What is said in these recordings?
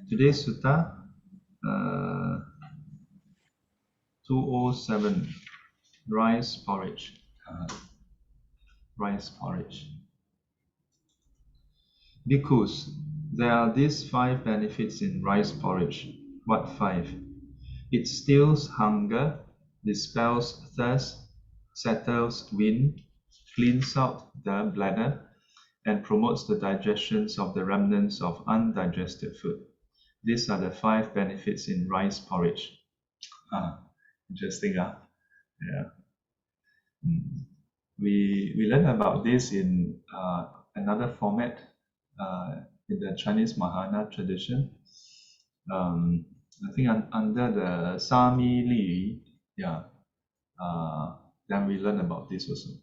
Today's sutta, 207, rice porridge. Rice porridge. Bhikkhus, there are these 5 benefits in rice porridge. What 5? It stills hunger, dispels thirst, settles wind, cleans out the bladder, and promotes the digestions of the remnants of undigested food. These are the 5 benefits in rice porridge. Interesting, huh? Yeah. We learn about this in another format in the Chinese Mahayana tradition. I think under the Sami Li, yeah, then we learn about this also.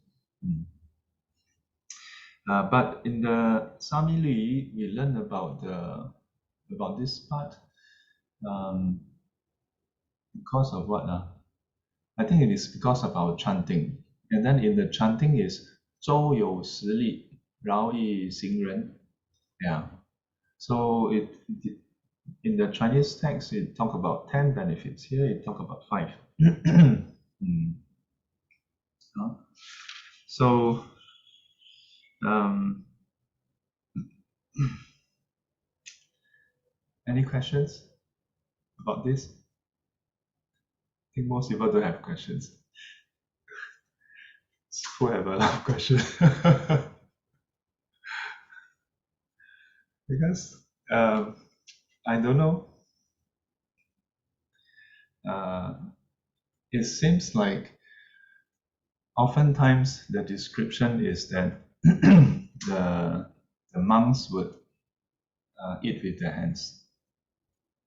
But in the Sami Li, we learn about this part because of what? I think it is because of our chanting. And then in the chanting is 周有实力，饶以行人. Yeah. So in the Chinese text, it talk about 10 benefits. Here it talk about 5. So any questions about this? I think most people don't have questions. Who have a lot of questions? Because I don't know. It seems like oftentimes the description is that the monks would eat with their hands.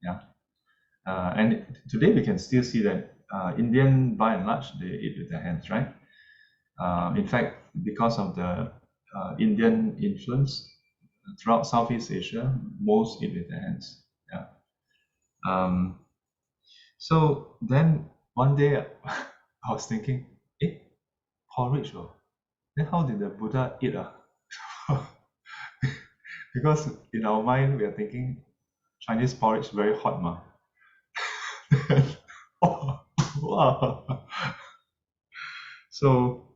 Yeah. And today we can still see that Indian, by and large, they eat with their hands, right? In fact, because of the Indian influence throughout Southeast Asia, most eat with their hands. Yeah. So then one day I was thinking, porridge, then how did the Buddha eat? Because in our mind we are thinking Chinese porridge very hot, ma. Wow. So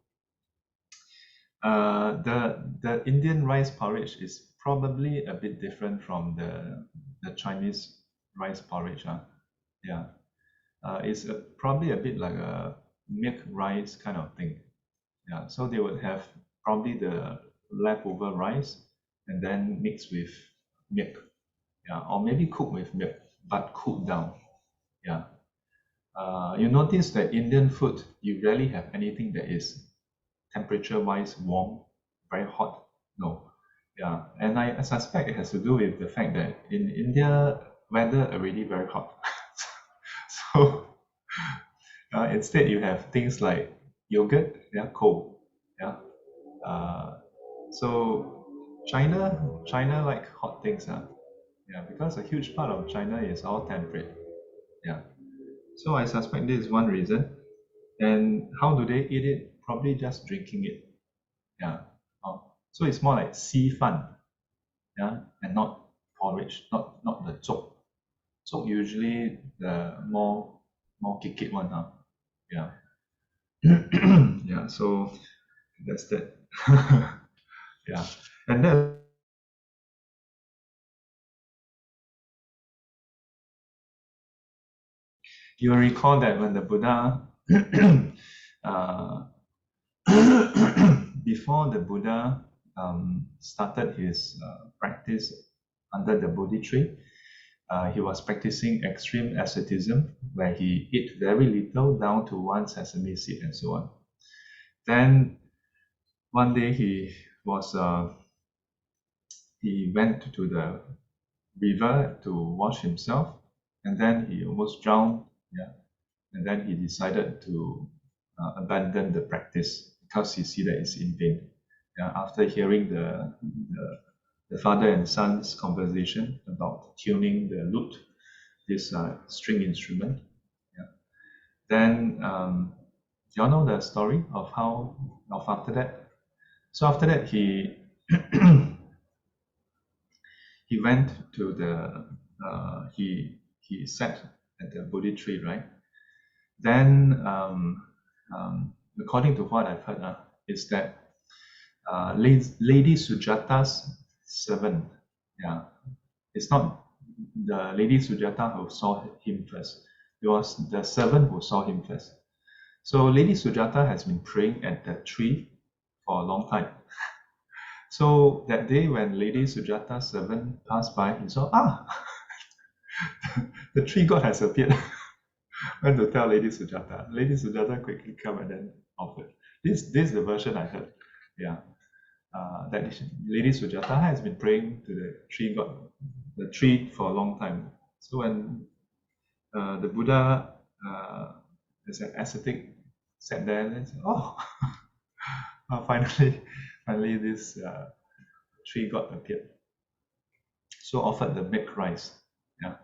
the Indian rice porridge is probably a bit different from the Chinese rice porridge. Yeah. It's probably a bit like a milk rice kind of thing. Yeah. So they would have probably the leftover rice and then mix with milk. Yeah. Or maybe cook with milk, but cooled down. Yeah. You notice that Indian food, you rarely have anything that is temperature-wise warm, very hot. No. Yeah. And I suspect it has to do with the fact that in India, weather already very hot. So instead you have things like yogurt, yeah, cold. Yeah. So China like hot things. Yeah, because a huge part of China is all temperate. Yeah. So I suspect this is one reason. And how do they eat it? Probably just drinking it. Yeah. So it's more like 稀饭, yeah, and not porridge, not the zhou. Zhou usually the more kikit one, yeah. Yeah, so that's that. Yeah. And then you will recall that when the Buddha before the Buddha started his practice under the Bodhi tree, he was practicing extreme asceticism, where he ate very little, down to 1 sesame seed and so on. Then one day he went to the river to wash himself, and then he almost drowned. Yeah, and then he decided to abandon the practice because he see that it's in vain. After hearing the father and son's conversation about tuning the lute, this string instrument. Yeah. Then you all know the story of after that. So after that he he went to the he sat at the Bodhi tree, right? Then, according to what I've heard, is that Lady Sujata's servant, yeah, it's not the Lady Sujata who saw him first. It was the servant who saw him first. So Lady Sujata has been praying at that tree for a long time. So that day when Lady Sujata's servant passed by, he saw, the tree god has appeared. Went to tell Lady Sujata. Lady Sujata quickly come and then offered. This is the version I heard. Yeah. That Lady Sujata has been praying to the tree god, the tree for a long time. So when the Buddha, as an ascetic, sat there and said, finally this tree god appeared. So offered the milk rice. Yeah.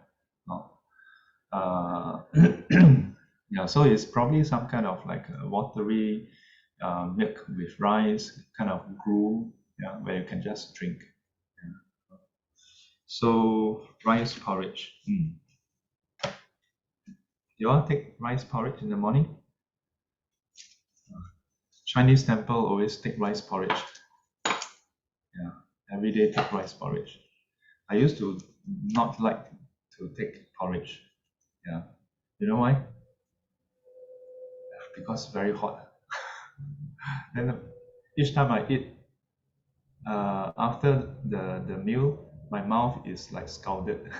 Yeah, so it's probably some kind of like a watery milk with rice, kind of gruel, yeah, where you can just drink. Yeah. So rice porridge. You all take rice porridge in the morning? Chinese temple always take rice porridge. Yeah, every day take rice porridge. I used to not like to take porridge. Yeah, you know why? Because very hot. Then each time I eat, after the meal, my mouth is like scalded.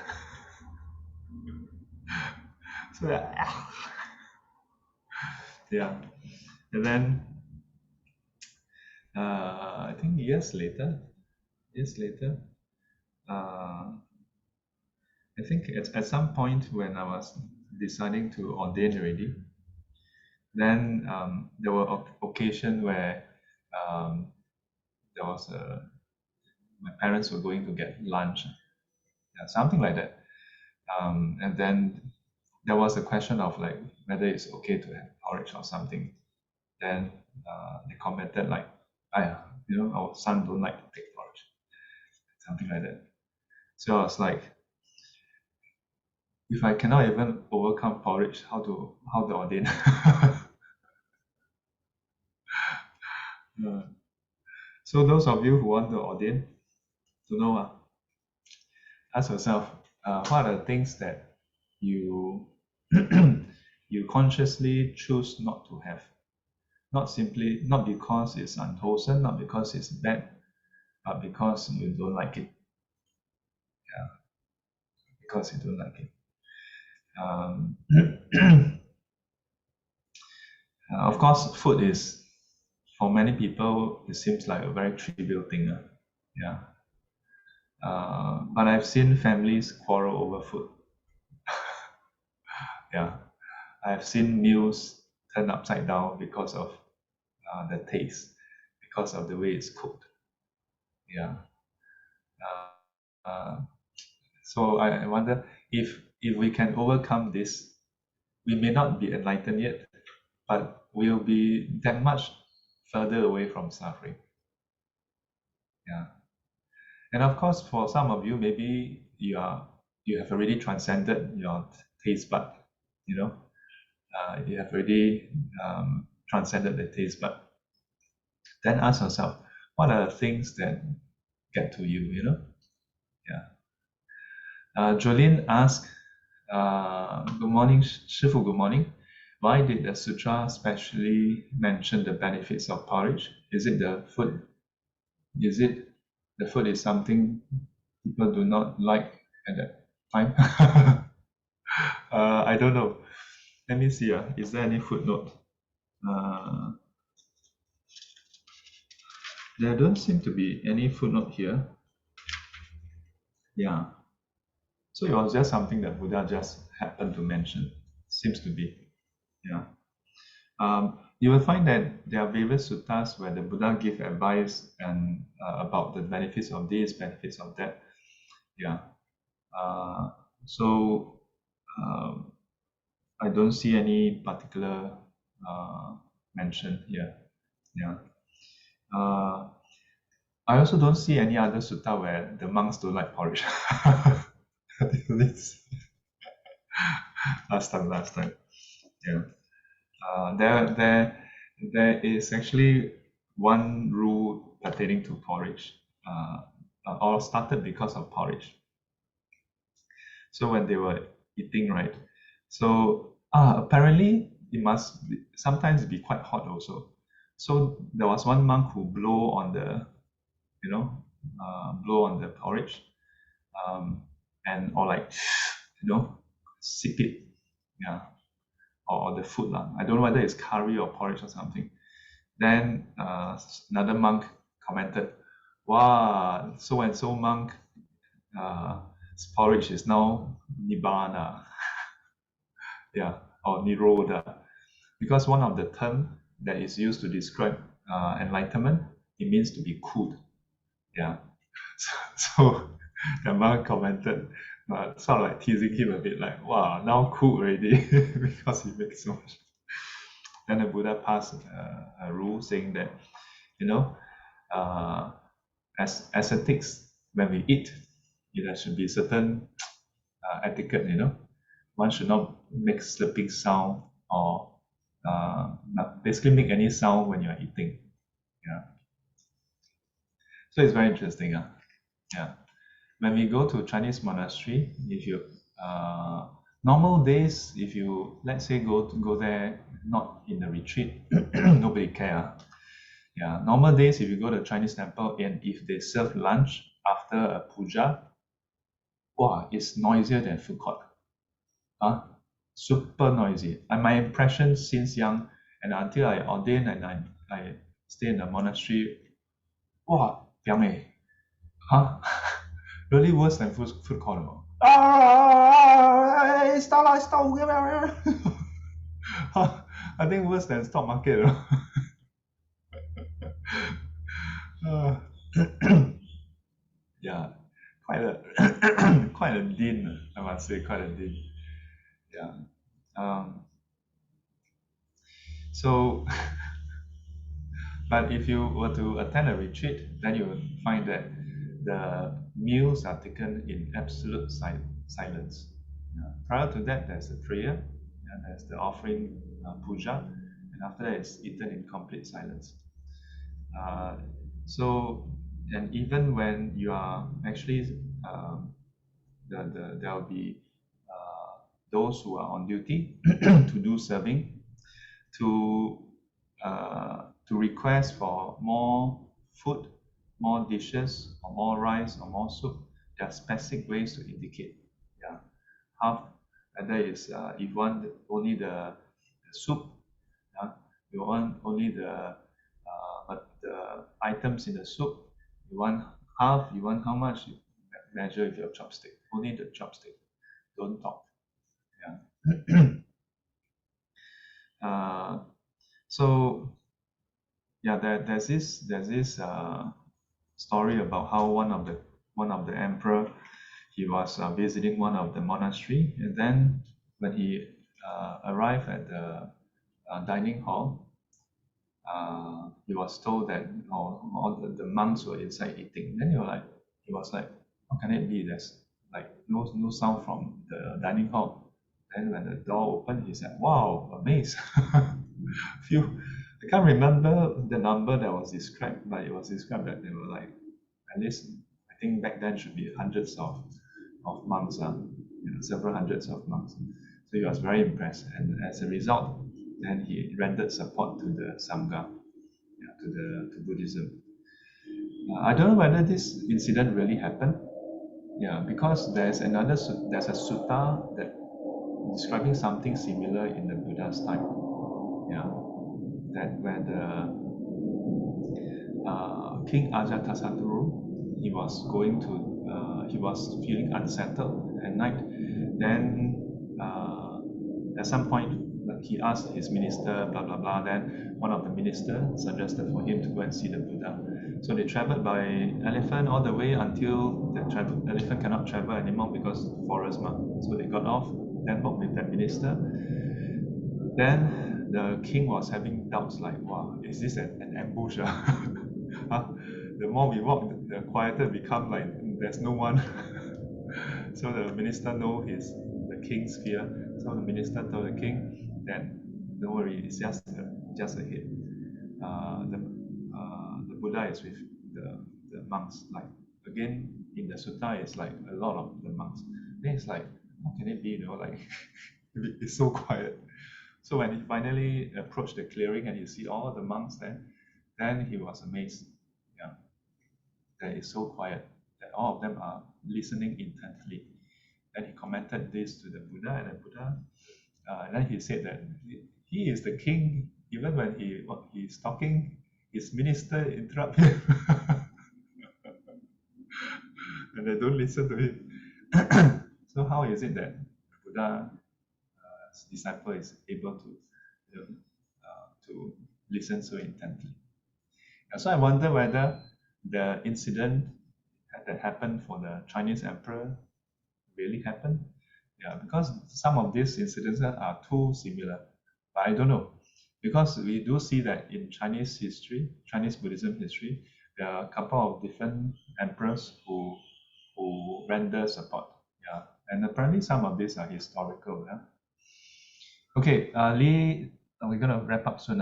So yeah, and then I think years later, uh, I think at some point when I was deciding to ordain already, then there were occasion where um, there was my parents were going to get lunch, yeah, something like that, and then there was a question of like whether it's okay to have porridge or something. Then they commented like, our son don't like to take porridge, something like that. So I was like, if I cannot even overcome porridge, how to ordain? Uh, so those of you who want to ordain, to know, ask yourself, what are the things that you you consciously choose not to have? Not because it's unwholesome, not because it's bad, but because you don't like it. Yeah, because you don't like it. Um, of course, food is, for many people, it seems like a very trivial thing. Yeah. But I've seen families quarrel over food. Yeah. I've seen meals turn upside down because of the taste, because of the way it's cooked. Yeah. Uh, so I wonder if we can overcome this, we may not be enlightened yet, but we'll be that much further away from suffering. Yeah. And of course, for some of you, maybe you have already transcended your taste bud. You know, you have already transcended the taste bud. Then ask yourself, what are the things that get to you? You know, yeah. Jolene asked, "Good morning, Shifu. Good morning. Why did the sutra specially mention the benefits of porridge? Is it the food? Is it the food is something people do not like at that time?" I don't know. Let me see. Is there any footnote? Uh, there don't seem to be any footnote here. Yeah. So it was just something that Buddha just happened to mention. Seems to be. Yeah. You will find that there are various suttas where the Buddha give advice and about the benefits of this, benefits of that. Yeah. So I don't see any particular mention here. Yeah. I also don't see any other sutta where the monks don't like porridge. This last time. Yeah. There is actually one rule pertaining to porridge. All started because of porridge. So when they were eating, right? So apparently it must sometimes be quite hot also. So there was one monk who blow on the, you know, blow on the porridge, um, and or like, sip it, yeah, or the food lah. I don't know whether it's curry or porridge or something. Then another monk commented, "Wow, so and so monk, uh, porridge is now nibbana, yeah, or nirodha, because one of the term that is used to describe enlightenment, it means to be cooled, yeah." So the monk commented, sort of like teasing him a bit, like, "Wow, now cool already," because he makes so much. Then the Buddha passed a rule saying that, you know, uh, as ascetics, when we eat, there should be certain etiquette, one should not make slurping sound or basically make any sound when you're eating. Yeah. So it's very interesting. Yeah. When we go to Chinese monastery, if you normal days, if you let's say go there, not in the retreat, nobody care. Yeah, normal days if you go to Chinese temple and if they serve lunch after a puja, wow, it's noisier than food court. Huh? Super noisy. And my impression since young and until I ordained and I stay in the monastery, wow, piang eh. Huh? Really worse than food court. Stop. I think worse than stock market. Uh, yeah, quite a quite a din, I must say, quite a din. Yeah. So, but if you were to attend a retreat, then you will find that the meals are taken in absolute silence. Prior to that, there's a prayer, and there's the offering puja, and after that, it's eaten in complete silence. Uh, so, and even when you are actually, there will be those who are on duty to do serving, to to request for more food, more dishes, or more rice, or more soup. There are specific ways to indicate. Yeah, half whether it's if you want only the soup, yeah, you want only but the items in the soup. You want half. You want how much? You measure with your chopstick. Only the chopstick. Don't talk. Yeah. uh, so yeah, there's this story about how one of the emperor, he was visiting one of the monastery, and then when he arrived at the dining hall, he was told that all the monks were inside eating. Then he was like, how can it be? There's like no sound from the dining hall. Then when the door opened, he said, "Wow, amazed." Few, I can't remember the number that was described, but it was described that there were like at least, I think back then should be hundreds of monks, several hundreds of monks. So he was very impressed, and as a result, then he rendered support to the Sangha, yeah, to Buddhism. I don't know whether this incident really happened, yeah, because there's a sutta that describing something similar in the Buddha's time, yeah, that where the King Ajatasattu, he was feeling unsettled at night. Then at some point, like, he asked his minister, blah blah blah. Then one of the minister suggested for him to go and see the Buddha. So they traveled by elephant all the way until the elephant cannot travel anymore because forest ma. So they got off, then walked with that minister. Then the king was having doubts like, wow, is this an ambush? Huh? The more we walk, the quieter it become, like there's no one. So the minister know the king's fear. So the minister told the king that don't worry, it's just a hit. The Buddha is with the monks. Like again in the sutta, it's like a lot of the monks. Then it's like, how can it be? Like it's so quiet. So when he finally approached the clearing and you see all the monks there, then he was amazed. Yeah, that it's so quiet that all of them are listening intently. Then he commented this to the Buddha, and the Buddha, and then he said that he is the king. Even when he's talking, his minister interrupt him, and they don't listen to him. So how is it that Buddha disciple is able to to listen so intently? And so I wonder whether the incident that happened for the Chinese emperor really happened. Yeah, because some of these incidents are too similar. But I don't know. Because we do see that in Chinese history, Chinese Buddhism history, there are a couple of different emperors who render support. Yeah. And apparently some of these are historical. Yeah. Okay, Lee, we're going to wrap up soon.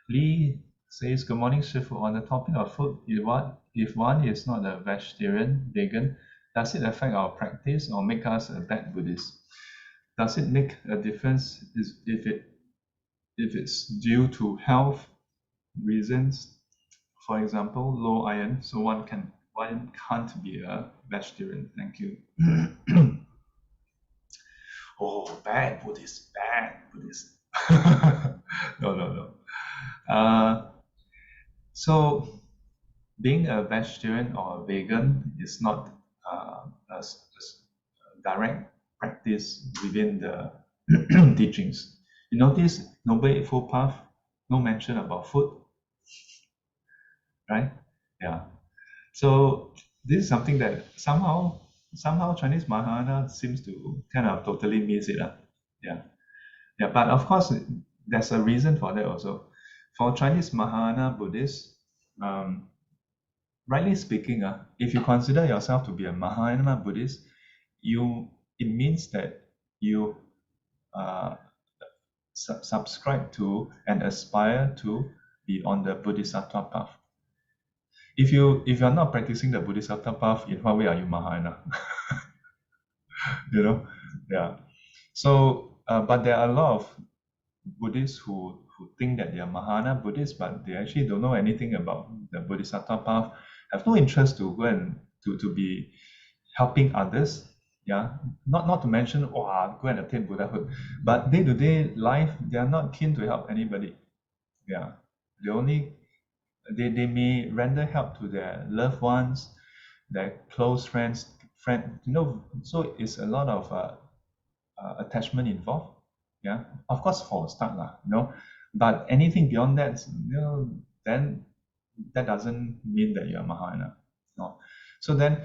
Lee says, good morning, Shifu. On the topic of food, if one is not a vegetarian, vegan, does it affect our practice or make us a bad Buddhist? Does it make a difference if it's due to health reasons, for example, low iron, so one can't be a vegetarian? Thank you. Oh, bad Buddhist, bad Buddhist. No. So being a vegetarian or a vegan is not a direct practice within the teachings. You notice Noble Eightfold Path, no mention about food, right? Yeah. So this is something that somehow Chinese Mahayana seems to kind of totally miss it. Yeah. Yeah, but of course there's a reason for that also. For Chinese Mahayana Buddhists, rightly speaking, if you consider yourself to be a Mahayana Buddhist, it means that you uh, subscribe to and aspire to be on the Bodhisattva path. If you're not practicing the Bodhisattva path, in what way are you Mahayana? Yeah. So, but there are a lot of Buddhists who think that they are Mahayana Buddhists, but they actually don't know anything about the Bodhisattva path, have no interest to go and to be helping others. Yeah, not to mention, go and attain Buddhahood, but day-to-day life, they are not keen to help anybody. Yeah, they may render help to their loved ones, their close friend. So it's a lot of attachment involved. Yeah, of course for a start, but anything beyond that, then that doesn't mean that you're Mahayana. No. So then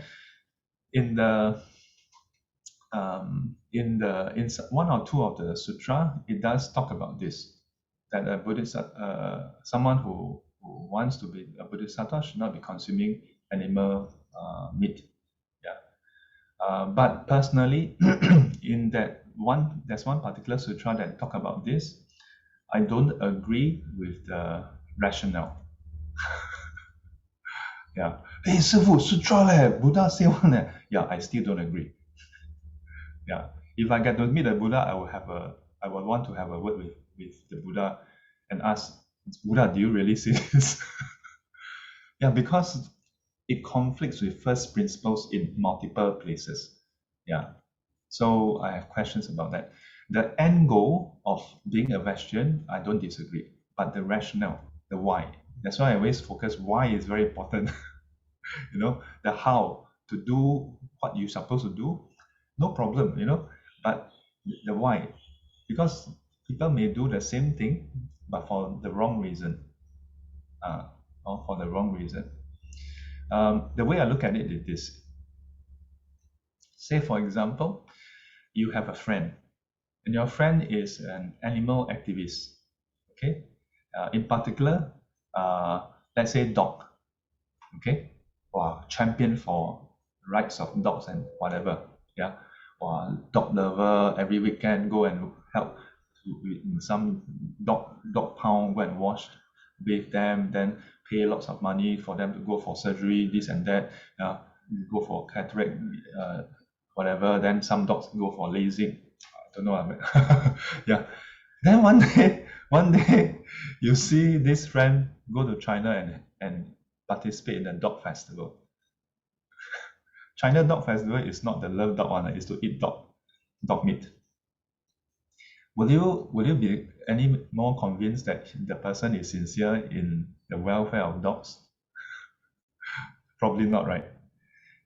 in the in one or two of the sutra, it does talk about this, that a Buddhist, someone who wants to be a Bodhisattva should not be consuming animal meat. Yeah. But personally, there's one particular sutra that talk about this. I don't agree with the rationale. Yeah. Hey, 师父, sutra leh, Buddha say one leh. Yeah, I still don't agree. Yeah. If I get to meet the Buddha, I would want to have a word with the Buddha and ask, Buddha, do you really see this? Yeah, because it conflicts with first principles in multiple places. Yeah. So I have questions about that. The end goal of being a vegetarian, I don't disagree, but the rationale, the why. That's why I always focus why is very important. The how to do what you're supposed to do, no problem, but the why, because people may do the same thing, but for the wrong reason, or for the wrong reason. The way I look at it is this. Say, for example, you have a friend, and your friend is an animal activist. Okay, in particular, let's say dog. Okay, champion for rights of dogs and whatever. Yeah, or dog lover, every weekend go and help in some dog pound, go and wash with them, then pay lots of money for them to go for surgery, this and that. Uh, Go for cataract, uh, whatever. Then some dogs go for LASIK. I don't know. Yeah. Then one day, you see this friend go to China and participate in a dog festival. China Dog Festival is not the love dog one, it's to eat dog meat. Will you be any more convinced that the person is sincere in the welfare of dogs? Probably not, right?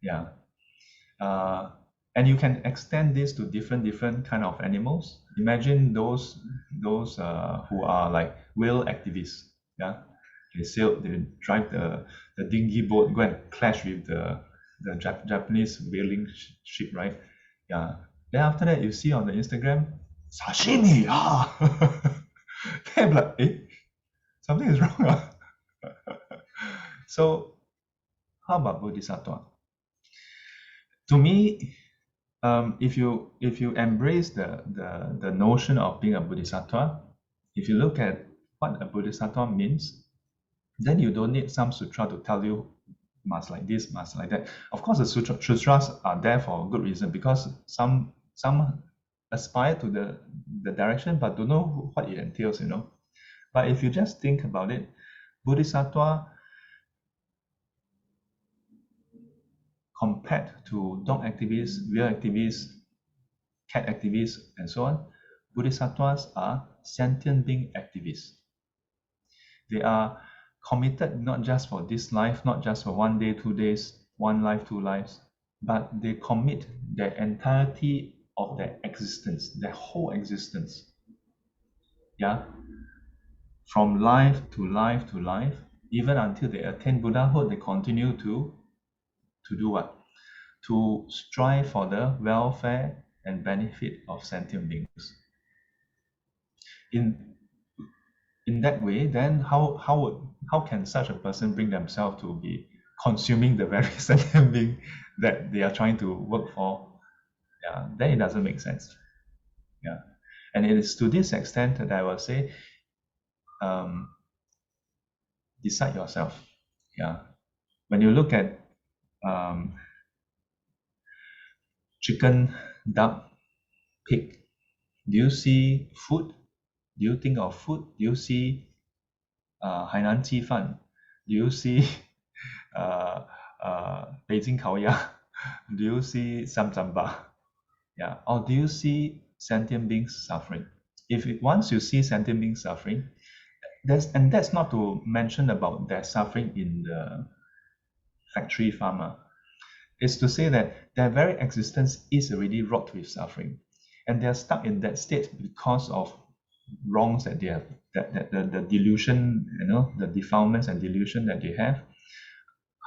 Yeah. Uh, and you can extend this to different kind of animals. Imagine those who are like whale activists. Yeah, they drive the dinghy boat, go and clash with the Japanese whaling ship, right? Yeah. Then after that, you see on the Instagram, sashimi. Ah, then I'm like, something is wrong. So how about Bodhisattva? To me, if you embrace the notion of being a bodhisattva, if you look at what a bodhisattva means, then you don't need some sutra to tell you must like this, must like that. Of course, the sutras are there for a good reason, because some aspire to the direction but don't know what it entails. But if you just think about it, bodhisattva compared to dog activists, whale activists, cat activists, and so on, bodhisattvas are sentient being activists. They are committed not just for this life, not just for 1 day, 2 days, one life, two lives, but they commit the entirety of their existence, their whole existence. Yeah, from life to life to life, even until they attain Buddhahood, they continue to do what? To strive for the welfare and benefit of sentient beings. In that way, then how can such a person bring themselves to be consuming the very sentient being that they are trying to work for? Yeah, then it doesn't make sense. Yeah, and it is to this extent that I will say, um, decide yourself. Yeah, when you look at um, chicken, duck, pig, do you see food? Do you think of food? Do you see 海南鸡饭? Do you see 北京烤鸭? Do you see samsamba? Yeah, or do you see sentient beings suffering? Once you see sentient beings suffering, that's not to mention about their suffering in the factory farmer. It's to say that their very existence is already wrought with suffering, and they are stuck in that state because of wrongs that they have, that the delusion, the defilements and delusion that they have.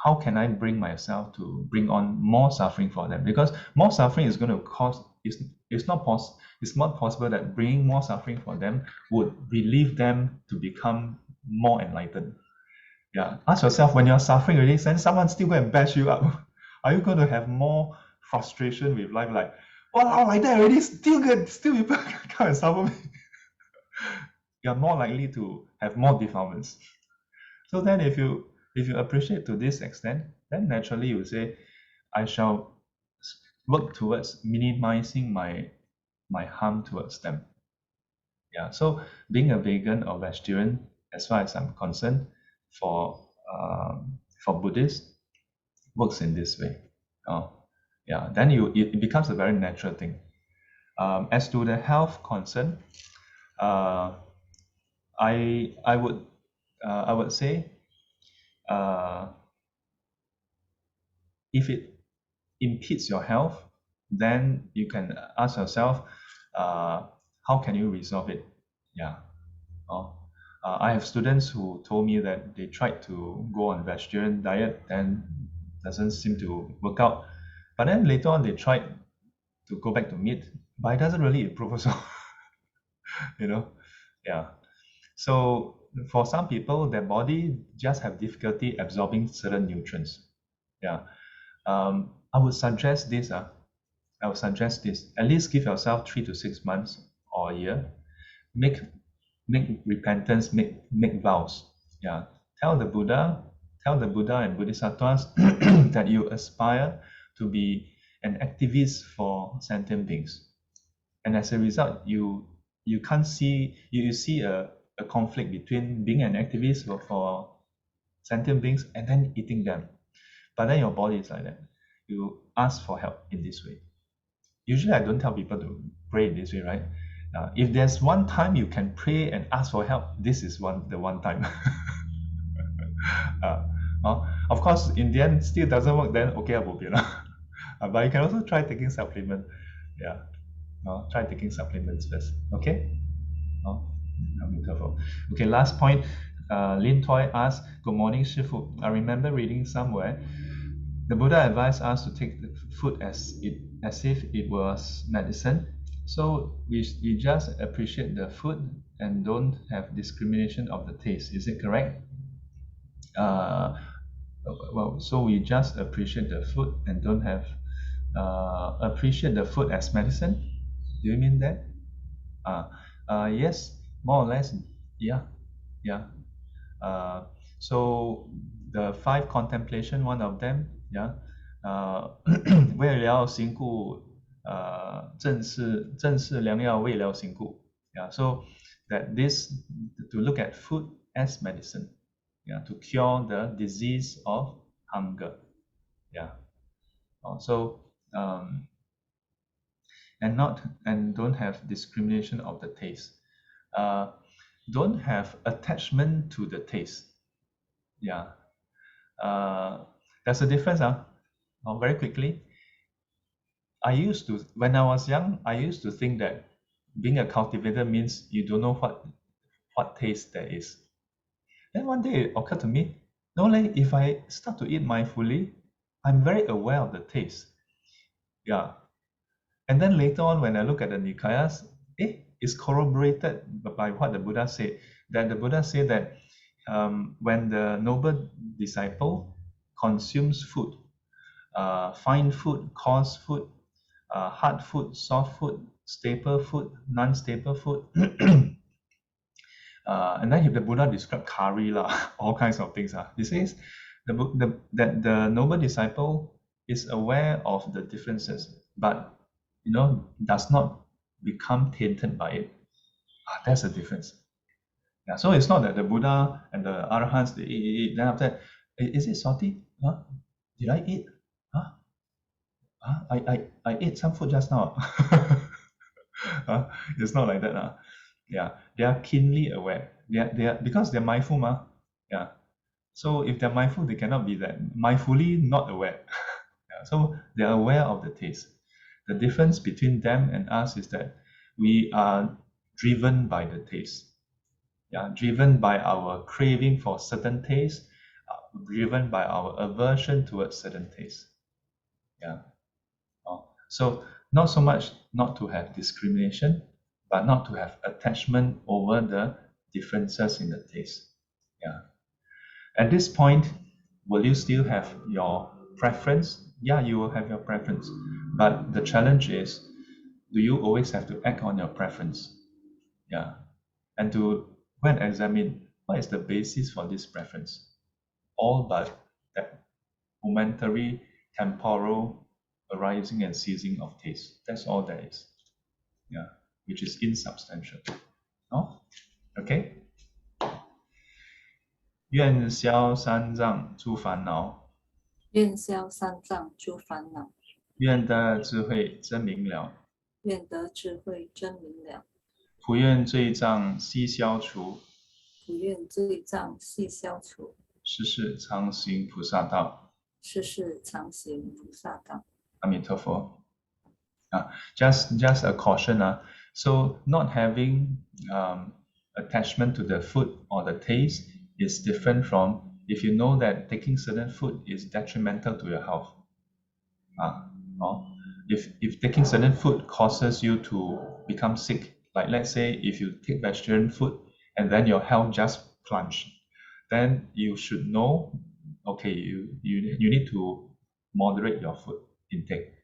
How can I bring myself to bring on more suffering for them? Because more suffering is going to cause, it's not possible that bringing more suffering for them would relieve them to become more enlightened. Yeah, ask yourself, when you're suffering already, then someone still go and bash you up. Are you going to have more frustration with life, like, wow, like that already, still people come and suffer me? You're more likely to have more defilements. So then if you appreciate to this extent, then naturally you say, I shall work towards minimizing my harm towards them. Yeah. So being a vegan or vegetarian, as far as I'm concerned, for Buddhists, works in this way. Yeah. Then it becomes a very natural thing. As to the health concern, uh, I would say, if it impedes your health, then you can ask yourself, how can you resolve it? Yeah. I have students who told me that they tried to go on vegetarian diet and doesn't seem to work out. But then later on they tried to go back to meat, but it doesn't really improve also. you know, yeah. So for some people, their body just have difficulty absorbing certain nutrients. Yeah. I would suggest this. I would suggest this. At least give yourself 3 to 6 months or a year. Make repentance, make vows. Yeah. Tell the Buddha and Bodhisattvas that you aspire to be an activist for sentient beings. And as a result, you can't see you see a conflict between being an activist for sentient beings and then eating them. But then your body is like that. You ask for help in this way. Usually I don't tell people to pray in this way, right? If there's one time you can pray and ask for help, this is the one time. Of course, in the end, still doesn't work, then okay, but you can also try taking supplement. Yeah, try taking supplements first. Okay. Be careful. Okay, last point. Lin Toy asked, "Good morning, Shifu. I remember reading somewhere the Buddha advised us to take the food as if it was medicine. So we just appreciate the food and don't have discrimination of the taste. Is it correct?" Well, so we just appreciate the food and don't have appreciate the food as medicine. Do you mean that? Yes, more or less. Yeah, yeah. So the 5 contemplation, one of them, yeah, 为了行故，正是良药，为了行故. Yeah, so that this to look at food as medicine, yeah, to cure the disease of hunger, yeah. So and don't have discrimination of the taste. Don't have attachment to the taste. Yeah. There's a difference. Very quickly. When I was young, I used to think that being a cultivator means you don't know what taste there is. Then one day it occurred to me, no, if I start to eat mindfully, I'm very aware of the taste. Yeah. And then later on, when I look at the Nikayas, it's corroborated by what the Buddha said. That the Buddha said that when the noble disciple consumes food, fine food, coarse food, hard food, soft food, staple food, non-staple food, and then the Buddha described curry, all kinds of things. He says that the noble disciple is aware of the differences, but does not become tainted by it. That's the difference. Yeah, so it's not that the Buddha and the Arahants, they eat, then after that, is it salty? Did I eat? I ate some food just now. It's not like that. Yeah, they are keenly aware. They are because they're mindful, yeah. So if they're mindful, they cannot be that mindfully not aware. Yeah, so they are aware of the taste. The difference between them and us is that we are driven by the taste. Yeah, driven by our craving for certain taste, driven by our aversion towards certain taste. Yeah. So not so much not to have discrimination, but not to have attachment over the differences in the taste. Yeah. At this point, will you still have your preference? Yeah, you will have your preference. But the challenge is, do you always have to act on your preference? Yeah. And to go and examine what is the basis for this preference. All but that momentary, temporal arising and ceasing of taste. That's all there is. Yeah. Which is insubstantial. Okay? 愿消三障诸烦恼，愿消三障诸烦恼，愿得智慧真明了，愿得智慧真明了。普愿罪障悉消除，普愿罪障悉消除，世世常行菩萨道。世世常行菩萨道。阿弥陀佛。Just a caution. So not having attachment to the food or the taste is different from if you know that taking certain food is detrimental to your health. If taking certain food causes you to become sick, like let's say if you take vegetarian food and then your health just plunge, then you should know, okay, you need to moderate your food intake.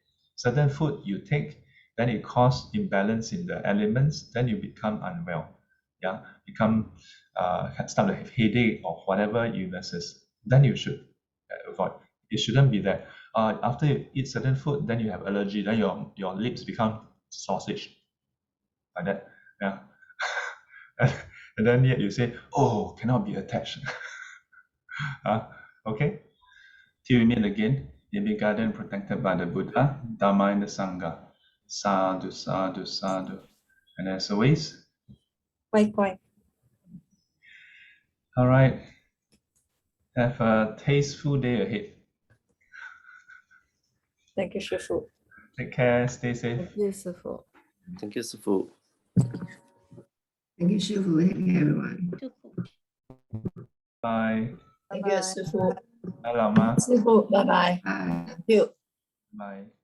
certain food you take, then it causes imbalance in the elements, then you become unwell. Yeah, start to have headache or whatever illnesses. Then you should avoid. It shouldn't be that after you eat certain food, then you have allergy, then your lips become sausage like that. Yeah. And then yet you say, oh, cannot be attached. Okay. Till we meet again, you'll be guarded and protected by the Buddha, Dharma, and the Sangha. Sadhu, sadhu, sadhu. And as always, 乖乖。 all right. Have a tasteful day ahead. Thank you, 师父。 Take care. Stay safe. Thank you, 师父。 Thank you, 师父。 Thank you, Shifu. Thank you, everyone. Bye. Thank you, 师父。 Bye, Lao Ma. 师父，拜拜。 Bye. Thank you. Bye.